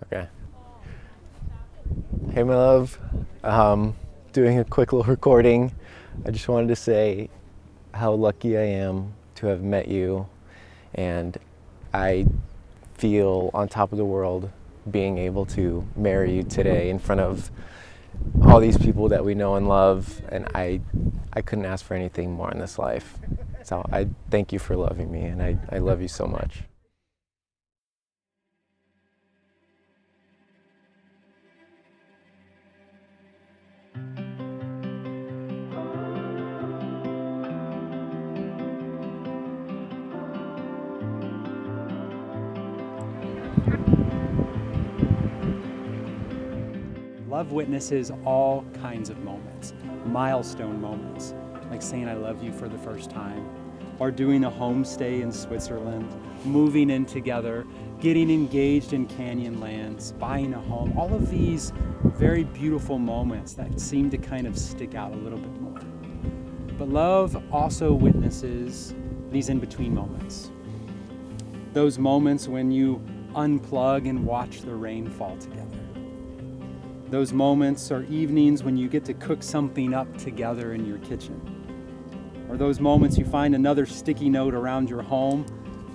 Okay. Hey, my love. Doing a quick little recording. I just wanted to say how lucky I am to have met you, and I feel on top of the world being able to marry you today in front of all these people that we know and love, and I couldn't ask for anything more in this life. So I thank you for loving me, and I love you so much. Love witnesses all kinds of moments, milestone moments, like saying I love you for the first time, or doing a homestay in Switzerland, moving in together, getting engaged in Canyonlands, buying a home, all of these very beautiful moments that seem to kind of stick out a little bit more. But love also witnesses these in-between moments. Those moments when you unplug and watch the rain fall together. Those moments or evenings when you get to cook something up together in your kitchen. Or those moments you find another sticky note around your home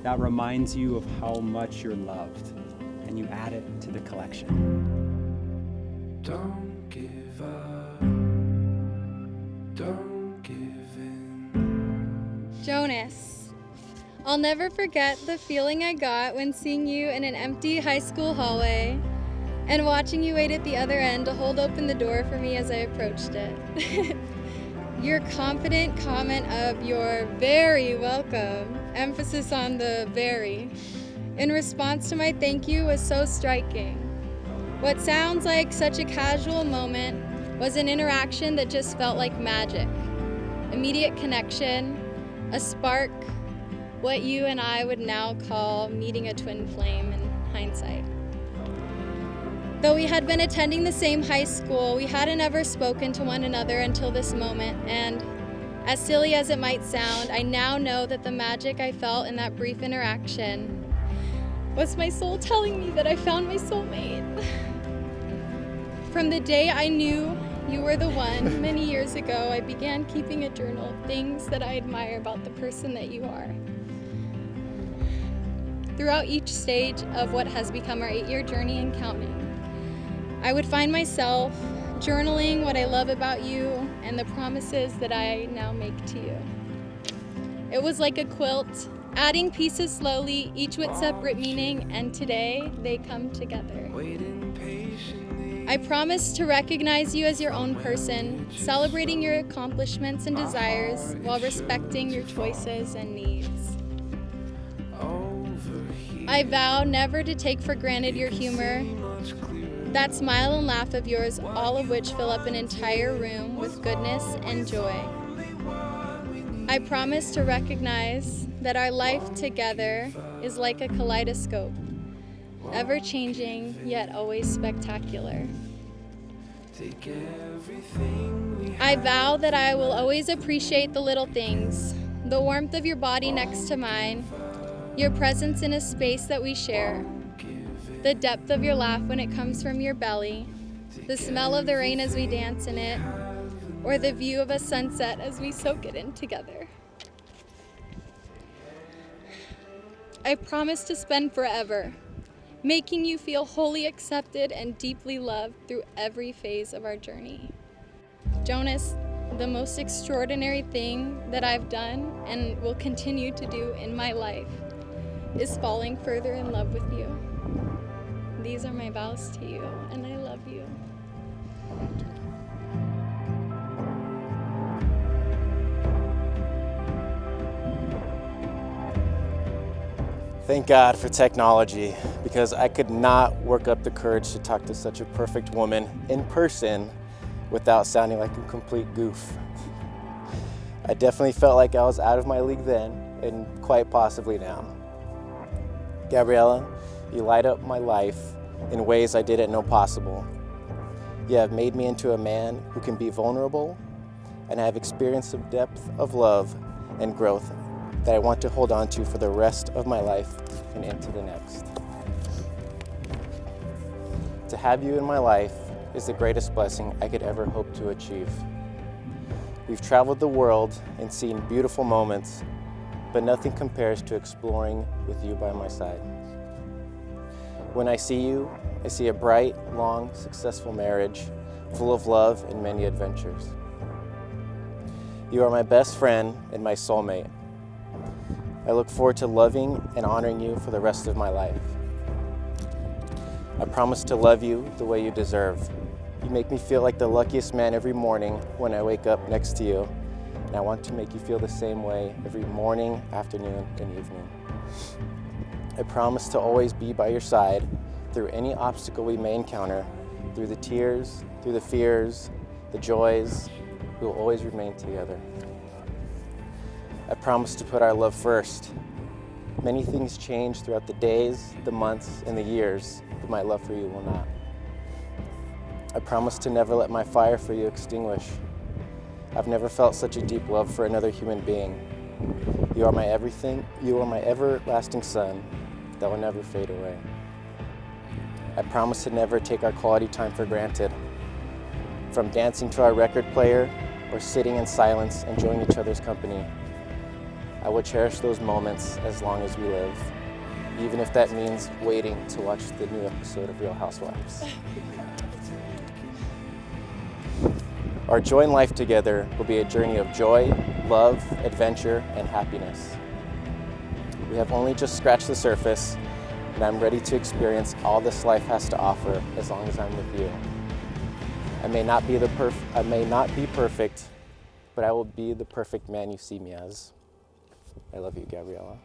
that reminds you of how much you're loved, and you add it to the collection. Don't give up. Don't give in. Jonas, I'll never forget the feeling I got when seeing you in an empty high school hallway and watching you wait at the other end to hold open the door for me as I approached it. Your confident comment of "you're very welcome," emphasis on the very, in response to my thank you was so striking. What sounds like such a casual moment was an interaction that just felt like magic. Immediate connection, a spark, what you and I would now call meeting a twin flame in hindsight. Though we had been attending the same high school, we hadn't ever spoken to one another until this moment, and as silly as it might sound, I now know that the magic I felt in that brief interaction was my soul telling me that I found my soulmate. From the day I knew you were the one, many years ago, I began keeping a journal of things that I admire about the person that you are. Throughout each stage of what has become our 8-year journey and counting, I would find myself journaling what I love about you and the promises that I now make to you. It was like a quilt, adding pieces slowly, each with separate meaning, and today they come together. I promise to recognize you as your own person, celebrating your accomplishments and desires while respecting your choices and needs. I vow never to take for granted your humor, that smile and laugh of yours, all of which fill up an entire room with goodness and joy. I promise to recognize that our life together is like a kaleidoscope, ever-changing yet always spectacular. I vow that I will always appreciate the little things, the warmth of your body next to mine, your presence in a space that we share, the depth of your laugh when it comes from your belly, the smell of the rain as we dance in it, or the view of a sunset as we soak it in together. I promise to spend forever, making you feel wholly accepted and deeply loved through every phase of our journey. Jonas, the most extraordinary thing that I've done and will continue to do in my life is falling further in love with you. These are my vows to you, and I love you. Thank God for technology, because I could not work up the courage to talk to such a perfect woman in person without sounding like a complete goof. I definitely felt like I was out of my league then, and quite possibly now. Gabriela, you light up my life in ways I didn't know possible. You have made me into a man who can be vulnerable, and I have experienced a depth of love and growth that I want to hold on to for the rest of my life and into the next. To have you in my life is the greatest blessing I could ever hope to achieve. We've traveled the world and seen beautiful moments, but nothing compares to exploring with you by my side. When I see you, I see a bright, long, successful marriage full of love and many adventures. You are my best friend and my soulmate. I look forward to loving and honoring you for the rest of my life. I promise to love you the way you deserve. You make me feel like the luckiest man every morning when I wake up next to you, and I want to make you feel the same way every morning, afternoon, and evening. I promise to always be by your side through any obstacle we may encounter, through the tears, through the fears, the joys. We will always remain together. I promise to put our love first. Many things change throughout the days, the months, and the years, but my love for you will not. I promise to never let my fire for you extinguish. I've never felt such a deep love for another human being. You are my everything. You are my everlasting sun that will never fade away. I promise to never take our quality time for granted. From dancing to our record player or sitting in silence enjoying each other's company, I will cherish those moments as long as we live, even if that means waiting to watch the new episode of Real Housewives. Our joy in life together will be a journey of joy, love, adventure, and happiness. We have only just scratched the surface, and I'm ready to experience all this life has to offer as long as I'm with you. I may not be perfect, but I will be the perfect man you see me as. I love you, Gabriela.